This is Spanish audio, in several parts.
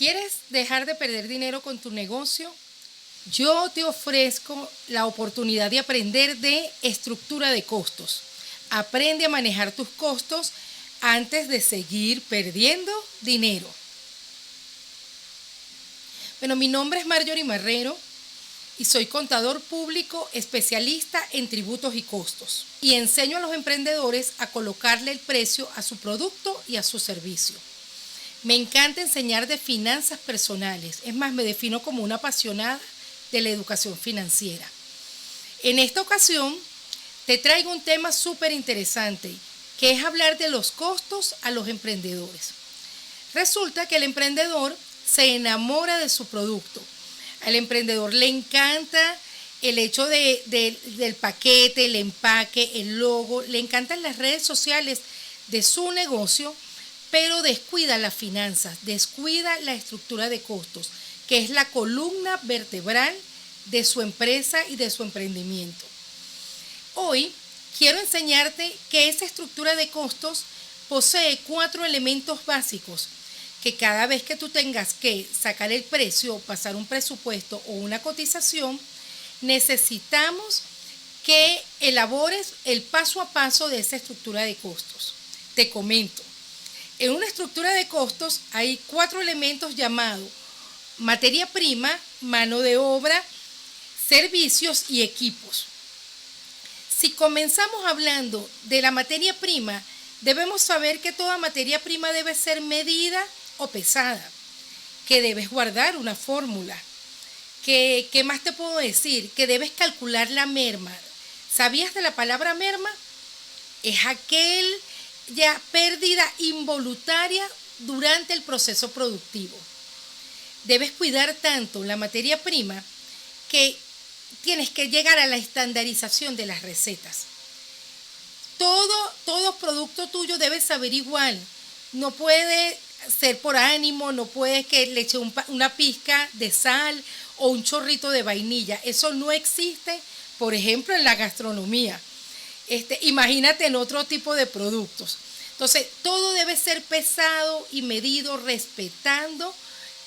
¿Quieres dejar de perder dinero con tu negocio? Yo te ofrezco la oportunidad de aprender de estructura de costos. Aprende a manejar tus costos antes de seguir perdiendo dinero. Bueno, mi nombre es Marjorie Marrero y soy contador público especialista en tributos y costos. Y enseño a los emprendedores a colocarle el precio a su producto y a su servicio. Me encanta enseñar de finanzas personales. Es más, me defino como una apasionada de la educación financiera. En esta ocasión te traigo un tema súper interesante, que es hablar de los costos a los emprendedores. Resulta que el emprendedor se enamora de su producto. Al emprendedor le encanta el hecho del paquete, el empaque, el logo, le encantan las redes sociales de su negocio, pero descuida las finanzas, descuida la estructura de costos, que es la columna vertebral de su empresa y de su emprendimiento. Hoy quiero enseñarte que esa estructura de costos posee 4 elementos básicos que cada vez que tú tengas que sacar el precio, pasar un presupuesto o una cotización, necesitamos que elabores el paso a paso de esa estructura de costos. Te comento. En una estructura de costos hay 4 elementos llamados materia prima, mano de obra, servicios y equipos. Si comenzamos hablando de la materia prima, debemos saber que toda materia prima debe ser medida o pesada, que debes guardar una fórmula. ¿Qué más te puedo decir? Que debes calcular la merma. ¿Sabías de la palabra merma? Es aquel ya pérdida involuntaria durante el proceso productivo. Debes cuidar tanto la materia prima que tienes que llegar a la estandarización de las recetas. Todo producto tuyo debe saber igual. No puede ser por ánimo, no puedes que le eche una pizca de sal o un chorrito de vainilla. Eso no existe, por ejemplo, en la gastronomía. Imagínate en otro tipo de productos. Entonces, todo debe ser pesado y medido respetando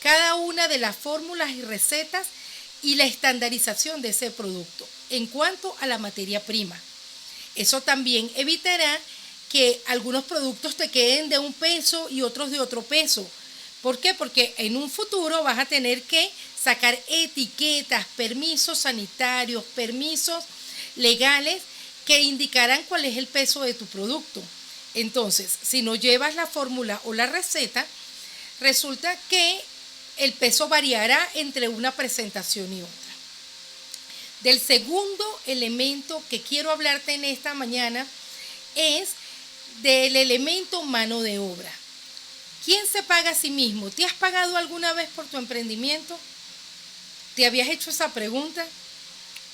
cada una de las fórmulas y recetas y la estandarización de ese producto en cuanto a la materia prima. Eso también evitará que algunos productos te queden de un peso y otros de otro peso. ¿Por qué? Porque en un futuro vas a tener que sacar etiquetas, permisos sanitarios, permisos legales que indicarán cuál es el peso de tu producto. Entonces, si no llevas la fórmula o la receta, resulta que el peso variará entre una presentación y otra. Del segundo elemento que quiero hablarte en esta mañana es del elemento mano de obra. ¿Quién se paga a sí mismo? ¿Te has pagado alguna vez por tu emprendimiento? ¿Te habías hecho esa pregunta?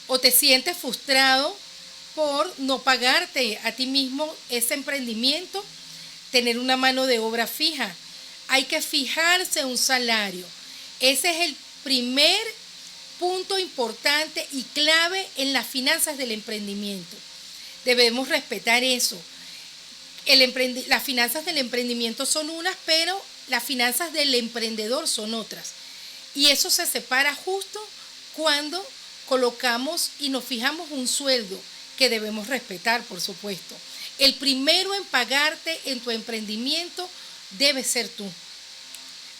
¿O te sientes frustrado por no pagarte a ti mismo ese emprendimiento? Tener una mano de obra fija. Hay que fijarse un salario. Ese es el primer punto importante y clave en las finanzas del emprendimiento. Debemos respetar eso. Las finanzas del emprendimiento son unas, pero las finanzas del emprendedor son otras. Y eso se separa justo cuando colocamos y nos fijamos un sueldo que debemos respetar, por supuesto. El primero en pagarte en tu emprendimiento debe ser tú.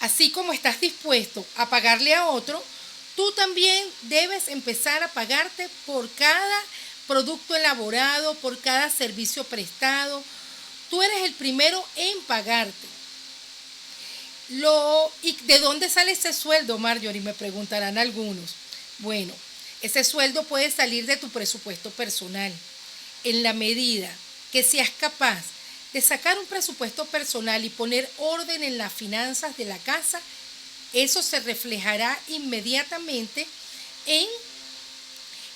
Así como estás dispuesto a pagarle a otro, tú también debes empezar a pagarte por cada producto elaborado, por cada servicio prestado. Tú eres el primero en pagarte. ¿Y de dónde sale ese sueldo, Marjorie? Me preguntarán algunos. Bueno, ese sueldo puede salir de tu presupuesto personal. En la medida que seas capaz de sacar un presupuesto personal y poner orden en las finanzas de la casa, eso se reflejará inmediatamente en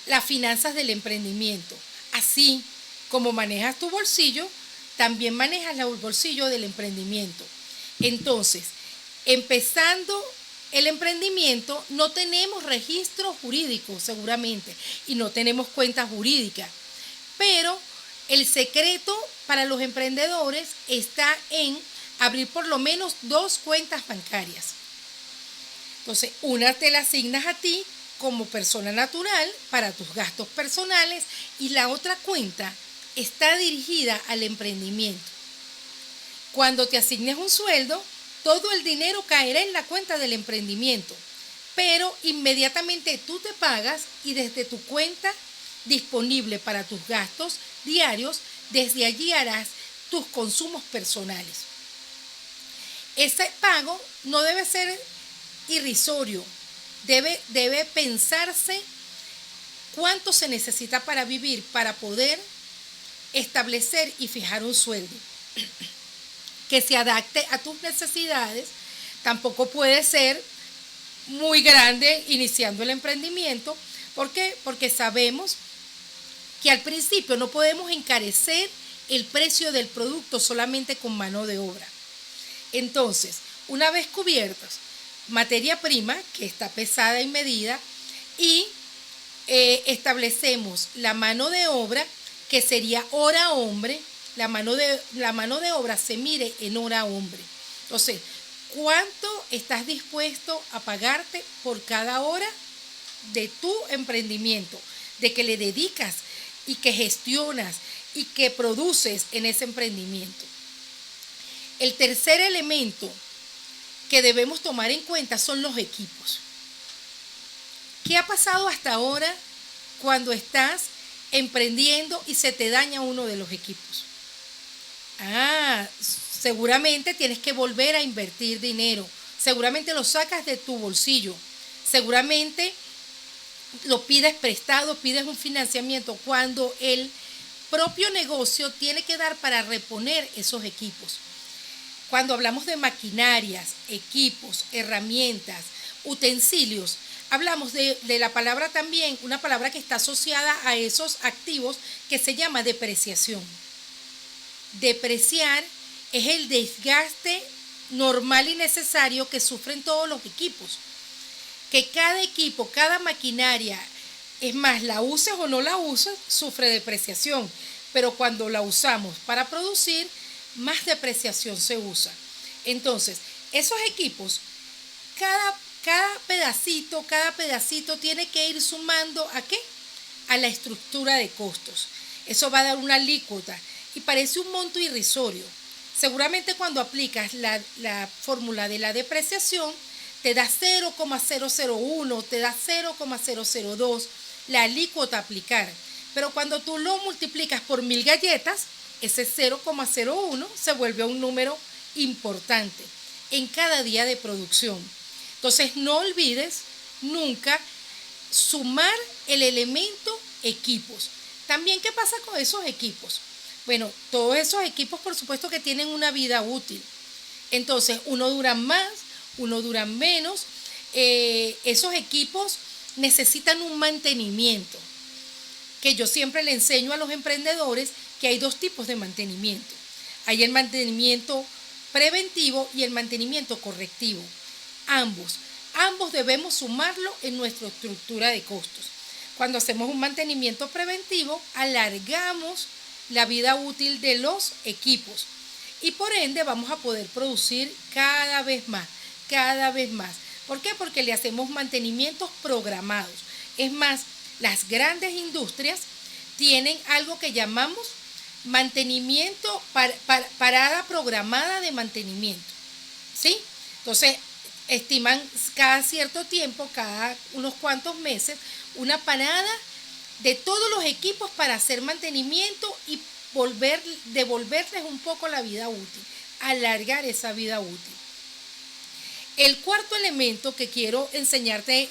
las finanzas del emprendimiento. Así como manejas tu bolsillo, también manejas el bolsillo del emprendimiento. Entonces, empezando el emprendimiento, no tenemos registro jurídico seguramente y no tenemos cuenta jurídica, pero el secreto para los emprendedores está en abrir por lo menos 2 cuentas bancarias. Entonces, una te la asignas a ti como persona natural para tus gastos personales y la otra cuenta está dirigida al emprendimiento. Cuando te asignes un sueldo, todo el dinero caerá en la cuenta del emprendimiento, pero inmediatamente tú te pagas y desde tu cuenta disponible para tus gastos diarios, desde allí harás tus consumos personales. Ese pago no debe ser irrisorio, debe pensarse cuánto se necesita para vivir, para poder establecer y fijar un sueldo que se adapte a tus necesidades. Tampoco puede ser muy grande iniciando el emprendimiento. ¿Por qué? Porque sabemos que al principio no podemos encarecer el precio del producto solamente con mano de obra. Entonces, una vez cubiertos, materia prima, que está pesada y medida, y establecemos la mano de obra, que sería hora hombre. La mano de obra se mide en hora hombre. Entonces, ¿cuánto estás dispuesto a pagarte por cada hora de tu emprendimiento, de que le dedicas y que gestionas y que produces en ese emprendimiento? El tercer elemento que debemos tomar en cuenta son los equipos. ¿Qué ha pasado hasta ahora cuando estás emprendiendo y se te daña uno de los equipos? Seguramente tienes que volver a invertir dinero, seguramente lo sacas de tu bolsillo, seguramente lo pides prestado, pides un financiamiento, cuando el propio negocio tiene que dar para reponer esos equipos. Cuando hablamos de maquinarias, equipos, herramientas, utensilios, hablamos de la palabra también, una palabra que está asociada a esos activos que se llama depreciación. Depreciar es el desgaste normal y necesario que sufren todos los equipos. Que cada equipo, cada maquinaria, es más, la uses o no la uses, sufre depreciación. Pero cuando la usamos para producir, más depreciación se usa. Entonces, esos equipos, cada pedacito tiene que ir sumando ¿a qué? A la estructura de costos. Eso va a dar una alícuota y parece un monto irrisorio. Seguramente cuando aplicas la fórmula de la depreciación, te da 0,001, te da 0,002 la alícuota a aplicar. Pero cuando tú lo multiplicas por 1000 galletas, ese 0,01 se vuelve un número importante en cada día de producción. Entonces no olvides nunca sumar el elemento equipos. También, ¿qué pasa con esos equipos? Bueno, todos esos equipos por supuesto que tienen una vida útil. Entonces, uno dura más, uno dura menos. Esos equipos necesitan un mantenimiento, que yo siempre le enseño a los emprendedores que hay dos tipos de mantenimiento. Hay el mantenimiento preventivo y el mantenimiento correctivo. Ambos debemos sumarlo en nuestra estructura de costos. Cuando hacemos un mantenimiento preventivo, alargamos la vida útil de los equipos y por ende vamos a poder producir cada vez más. ¿Por qué? Porque le hacemos mantenimientos programados. Es más, las grandes industrias tienen algo que llamamos mantenimiento, parada programada de mantenimiento, ¿sí? Entonces, estiman cada cierto tiempo, cada unos cuantos meses, una parada de todos los equipos para hacer mantenimiento y devolverles un poco la vida útil, alargar esa vida útil. El cuarto elemento que quiero enseñarte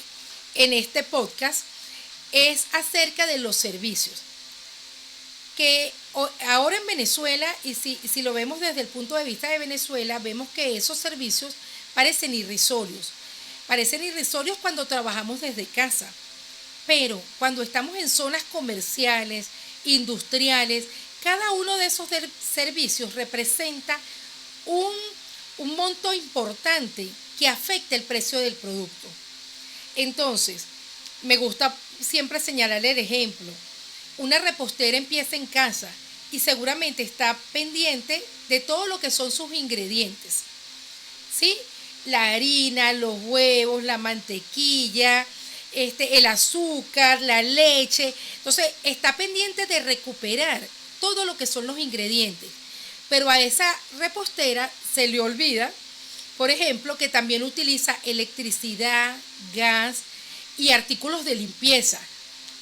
en este podcast es acerca de los servicios. Que ahora en Venezuela, y si lo vemos desde el punto de vista de Venezuela, vemos que esos servicios parecen irrisorios. Parecen irrisorios cuando trabajamos desde casa. Pero cuando estamos en zonas comerciales, industriales, cada uno de esos servicios representa un monto importante que afecta el precio del producto. Entonces, me gusta siempre señalar el ejemplo. Una repostera empieza en casa y seguramente está pendiente de todo lo que son sus ingredientes, ¿sí? la harina, los huevos, la mantequilla, el azúcar, la leche. Entonces, está pendiente de recuperar todo lo que son los ingredientes. Pero a esa repostera se le olvida, por ejemplo, que también utiliza electricidad, gas y artículos de limpieza,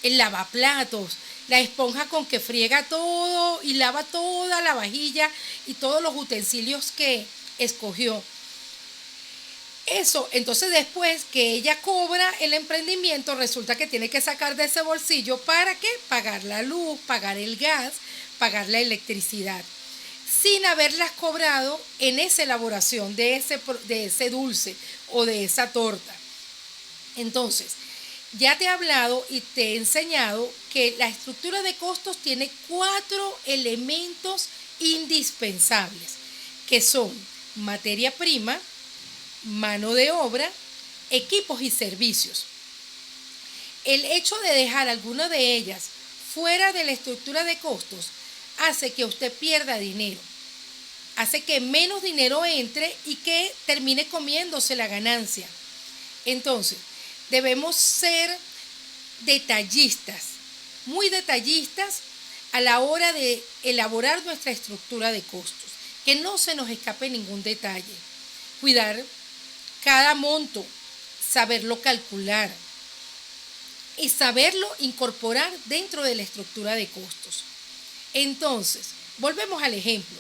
el lavaplatos, la esponja con que friega todo y lava toda la vajilla y todos los utensilios que escogió. Eso, entonces después que ella cobra el emprendimiento, resulta que tiene que sacar de ese bolsillo para qué, pagar la luz, pagar el gas, pagar la electricidad, sin haberlas cobrado en esa elaboración de ese dulce o de esa torta. Entonces, ya te he hablado y te he enseñado que la estructura de costos tiene 4 elementos indispensables, que son materia prima, mano de obra, equipos y servicios. El hecho de dejar alguna de ellas fuera de la estructura de costos hace que usted pierda dinero, hace que menos dinero entre y que termine comiéndose la ganancia. Entonces, debemos ser detallistas, muy detallistas a la hora de elaborar nuestra estructura de costos, que no se nos escape ningún detalle. Cuidar cada monto, saberlo calcular y saberlo incorporar dentro de la estructura de costos. Entonces, volvemos al ejemplo.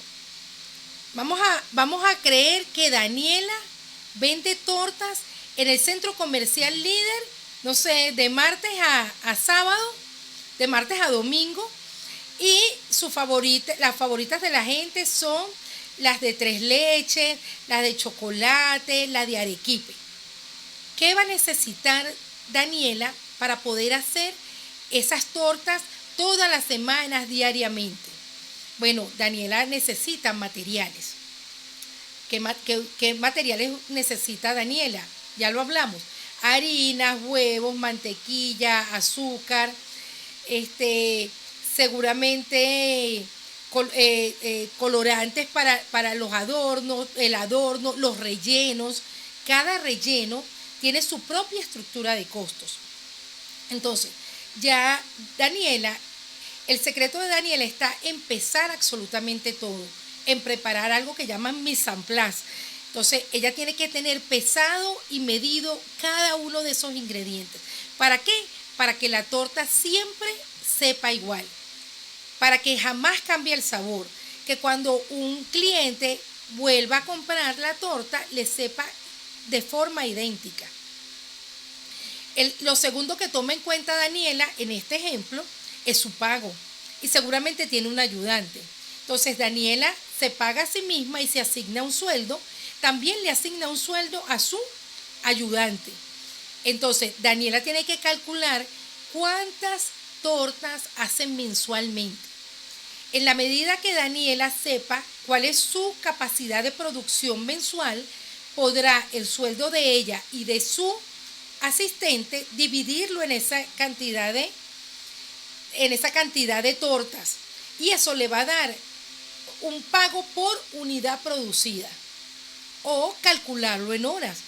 Vamos a creer que Daniela vende tortas en el centro comercial Líder, no sé, de martes a sábado, de martes a domingo, y las favoritas de la gente son las de 3 leches, las de chocolate, la de arequipe. ¿Qué va a necesitar Daniela para poder hacer esas tortas todas las semanas, diariamente? Bueno, Daniela necesita materiales. ¿Qué materiales necesita Daniela? Ya lo hablamos. Harinas, huevos, mantequilla, azúcar, seguramente colorantes para los adornos, el adorno, los rellenos. Cada relleno tiene su propia estructura de costos. Entonces, ya Daniela, el secreto de Daniela está en pesar absolutamente todo, en preparar algo que llaman mise en place. Entonces, ella tiene que tener pesado y medido cada uno de esos ingredientes. ¿Para qué? Para que la torta siempre sepa igual, para que jamás cambie el sabor, que cuando un cliente vuelva a comprar la torta le sepa de forma idéntica. Lo segundo que toma en cuenta Daniela en este ejemplo es su pago, y seguramente tiene un ayudante. Entonces Daniela se paga a sí misma y se asigna un sueldo, también le asigna un sueldo a su ayudante. Entonces Daniela tiene que calcular cuántas tortas hacen mensualmente. En la medida que Daniela sepa cuál es su capacidad de producción mensual, podrá el sueldo de ella y de su asistente dividirlo en esa cantidad de tortas, y eso le va a dar un pago por unidad producida, o calcularlo en horas.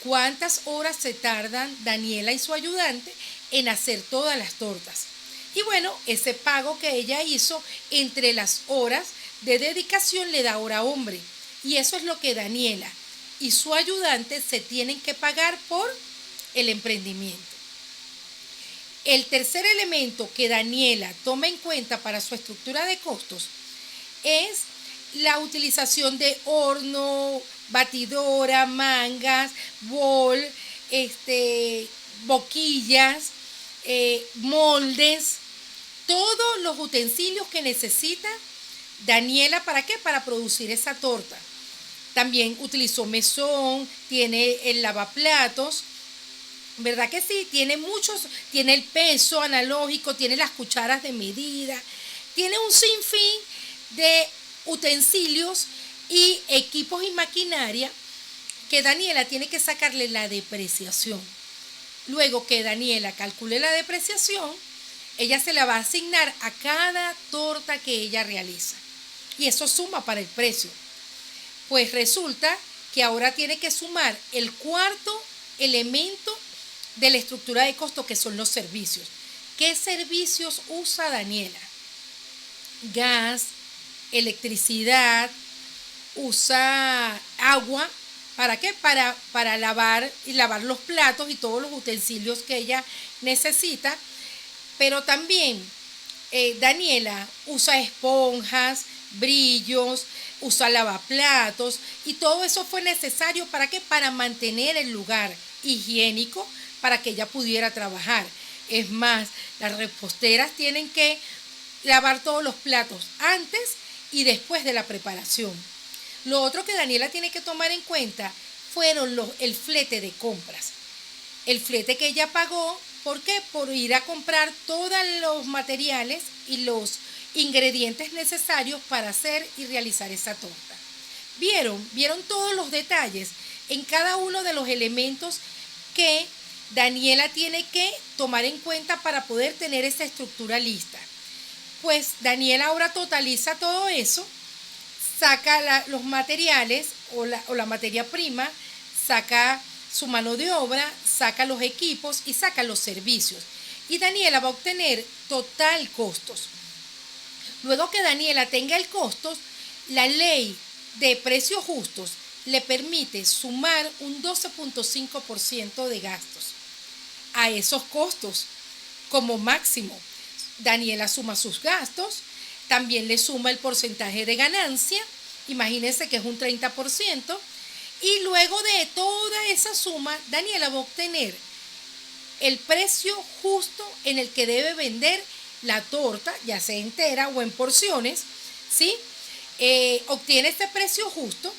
¿Cuántas horas se tardan Daniela y su ayudante en hacer todas las tortas? Y bueno, ese pago que ella hizo entre las horas de dedicación le da hora hombre. Y eso es lo que Daniela y su ayudante se tienen que pagar por el emprendimiento. El tercer elemento que Daniela toma en cuenta para su estructura de costos es la utilización de horno, batidora, mangas, bol, boquillas, moldes, todos los utensilios que necesita Daniela. ¿Para qué? Para producir esa torta. También utilizó mesón, tiene el lavaplatos, ¿verdad que sí? Tiene tiene el peso analógico, tiene las cucharas de medida, tiene un sinfín de utensilios y equipos y maquinaria que Daniela tiene que sacarle la depreciación. Luego que Daniela calcule la depreciación, ella se la va a asignar a cada torta que ella realiza. Y eso suma para el precio. Pues resulta que ahora tiene que sumar el cuarto elemento de la estructura de costo, que son los servicios. ¿Qué servicios usa Daniela? Gas, electricidad, usa agua. ¿Para qué? Para lavar y lavar los platos y todos los utensilios que ella necesita. Pero también Daniela usa esponjas, brillos, usa lavaplatos, y todo eso fue necesario ¿para qué? Para mantener el lugar higiénico para que ella pudiera trabajar. Es más, las reposteras tienen que lavar todos los platos antes y después de la preparación. Lo otro que Daniela tiene que tomar en cuenta fueron el flete de compras. El flete que ella pagó, ¿por qué? Por ir a comprar todos los materiales y los ingredientes necesarios para hacer y realizar esa torta. ¿Vieron todos los detalles en cada uno de los elementos que Daniela tiene que tomar en cuenta para poder tener esa estructura lista? Pues Daniela ahora totaliza todo eso, saca los materiales o la materia prima, saca su mano de obra, saca los equipos y saca los servicios. Y Daniela va a obtener total costos. Luego que Daniela tenga el costo, la ley de precios justos le permite sumar un 12.5% de gastos a esos costos como máximo. Daniela suma sus gastos, también le suma el porcentaje de ganancia, imagínense que es un 30%, y luego de toda esa suma, Daniela va a obtener el precio justo en el que debe vender la torta, ya sea entera o en porciones, ¿sí? Obtiene este precio justo,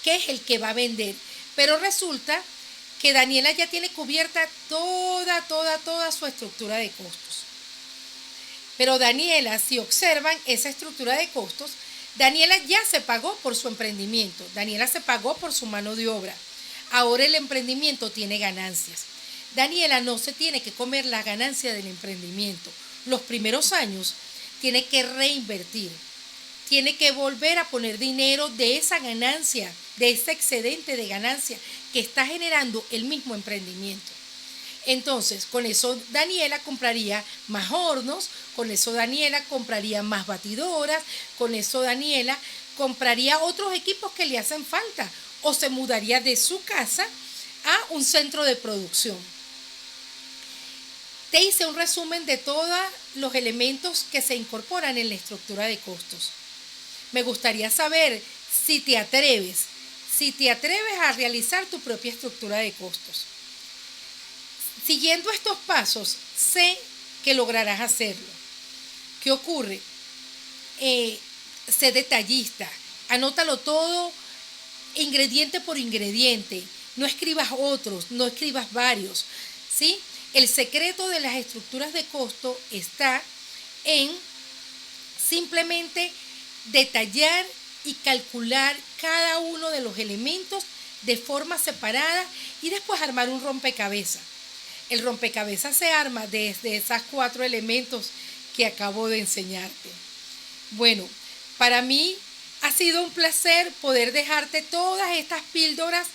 que es el que va a vender. Pero resulta que Daniela ya tiene cubierta toda su estructura de costos. Pero Daniela, si observan esa estructura de costos, Daniela ya se pagó por su emprendimiento, Daniela se pagó por su mano de obra. Ahora el emprendimiento tiene ganancias. Daniela no se tiene que comer la ganancia del emprendimiento. Los primeros años tiene que reinvertir, tiene que volver a poner dinero de esa ganancia, de ese excedente de ganancia que está generando el mismo emprendimiento. Entonces, con eso Daniela compraría más hornos, con eso Daniela compraría más batidoras, con eso Daniela compraría otros equipos que le hacen falta o se mudaría de su casa a un centro de producción. Te hice un resumen de todos los elementos que se incorporan en la estructura de costos. Me gustaría saber si te atreves a realizar tu propia estructura de costos. Siguiendo estos pasos, sé que lograrás hacerlo. ¿Qué ocurre? Sé detallista, anótalo todo ingrediente por ingrediente, no escribas otros, no escribas varios, ¿sí? El secreto de las estructuras de costo está en simplemente detallar y calcular cada uno de los elementos de forma separada y después armar un rompecabezas. El rompecabezas se arma desde esos 4 elementos que acabo de enseñarte. Bueno, para mí ha sido un placer poder dejarte todas estas píldoras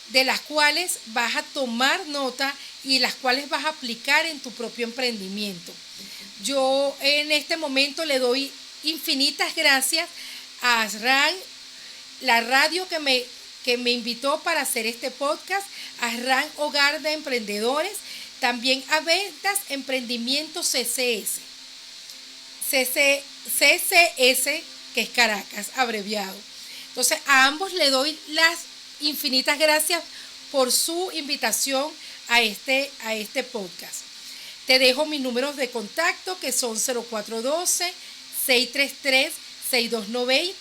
de las cuales vas a tomar nota y las cuales vas a aplicar en tu propio emprendimiento. Yo en este momento le doy infinitas gracias a Asran, la radio que me invitó para hacer este podcast, a Asran Hogar de Emprendedores, también a Ventas Emprendimiento CCS, que es Caracas, abreviado. Entonces, a ambos le doy las infinitas gracias por su invitación a este podcast. Te dejo mis números de contacto, que son 0412-633-6290.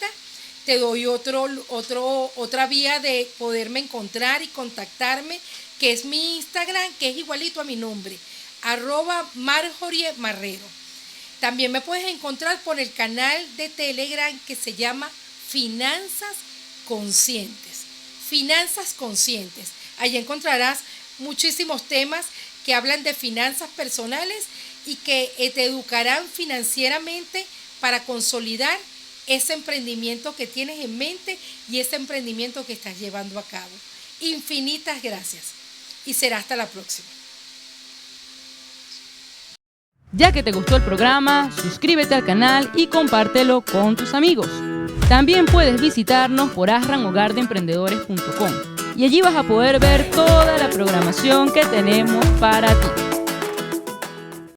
Te doy otra vía de poderme encontrar y contactarme, que es mi Instagram, que es igualito a mi nombre, @marjoriemarrero. También me puedes encontrar por el canal de Telegram que se llama Finanzas Conscientes. Finanzas Conscientes. Allí encontrarás muchísimos temas que hablan de finanzas personales y que te educarán financieramente para consolidar ese emprendimiento que tienes en mente y ese emprendimiento que estás llevando a cabo. Infinitas gracias y será hasta la próxima. Ya que te gustó el programa, suscríbete al canal y compártelo con tus amigos. También puedes visitarnos por asranhogardeemprendedores.com y allí vas a poder ver toda la programación que tenemos para ti.